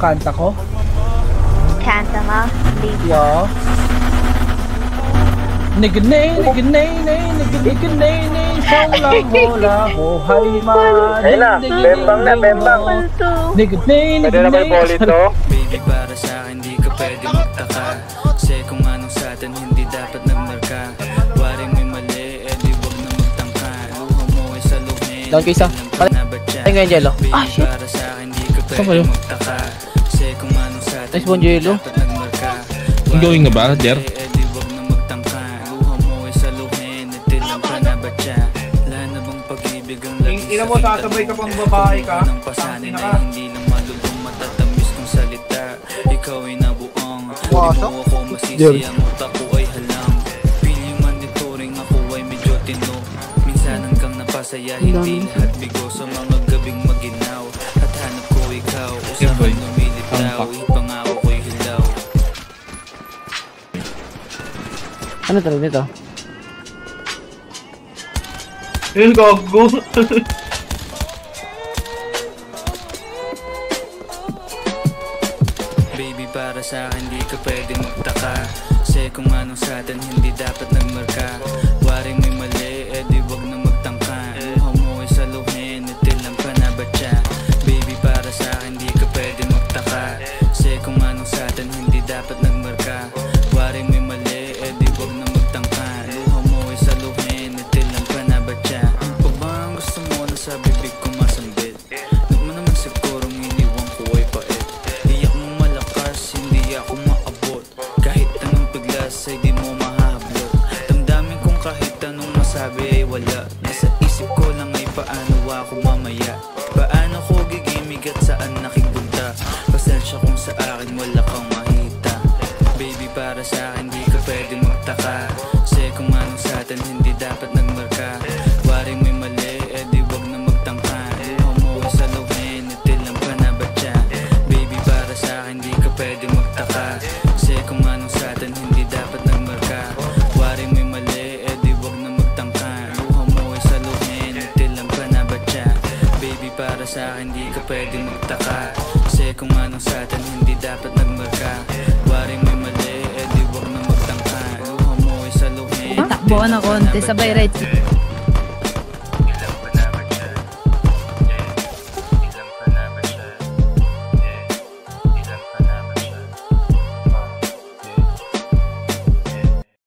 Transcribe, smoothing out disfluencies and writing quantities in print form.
kanta ko? Kanta mo? Yeah. Niganay, niganay, niganay, lang hola ho, hay ma. Ayun na, bembang na, bembang. Niganay, Pwede na ba i-bullet to? Baby, para sa akin di ka pwede magtaka. Kasi kung anong sa atin hindi dapat nagmarka. Waring may mali, eh di wag na magtangka. Luha mo ay saluhin. Down kaysa. Ay nga yung jello. Ah, shit. Para sa akin di ka pwede magtaka. Kasi kung anong sa atin nice one, jello. dapat nagmarka. Going na ba, Der? Eh di wag na magtangka. Luha mo ay saluhin. Itilang ka na ba siya? Wala na bang pag-ibig ang lagi Ina mo, sasabay ka pang babae ka. ng pasanin ay hindi lang malulong matatamis kong salita. Ikaw ay nabuong. Di mo ako masisi, ang utak ko ay halang. Feeling man dituring ako ay medyo tino. Minsan hanggang napasaya, hindi lahat bigo. Sa mga gabing maginaw at hanap ko ikaw. Usapan lumilitaw, ipangako ko'y hilaw. Ano talaga nito? Yun, gago. Baby, para sa akin di ka pwede magtaka. Kasi kung anong sa atin hindi dapat nagmarka. Waring may mali, eh di wag na magtangka. Luha mo ay saluhin, itilang ka na ba siya? Baby, para sa akin di ka pwede magtaka. Kasi kung anong sa atin hindi dapat nagmarka. Waring may mali, eh di wag na magtangka. Luha mo ay saluhin, itilang ka na ba siya? Pag ba ang gusto mo na sa bibig ko masambit? Huwag mo naman sigurong iniwan ko ay pait. Iyak mo malakas, hindi ako maabot. Kahit anong piglas ay di mo mahablot. Damdamin kong kahit anong masabi ay wala. Nasa isip ko lang ay paano ako mamaya. Paano ko gigimig at saan nakipunta. Pasensya kung sa akin wala kang mahita. Baby, para sa akin di ka pwede magtaka. Kasi kung anong sa atin hindi dapat nagmarka. Waring may mali, eh di wag na magtangka. Luha mo ay saluhin, itilang ka na ba siya? Baby, para sa akin di ka pwede magtaka. Kasi kung anong sa atin hindi dapat nagmarka. Waring may mali, eh di wag na magtangka. Luha mo ay saluhin, itilang ka na ba siya? Baby, para sa akin di ka pwede magtaka. Kasi kung anong sa atin hindi dapat nagmarka. Waring may mali, eh di wag na magtangka. Luha mo ay saluhin. Takbo na konti, sabay right.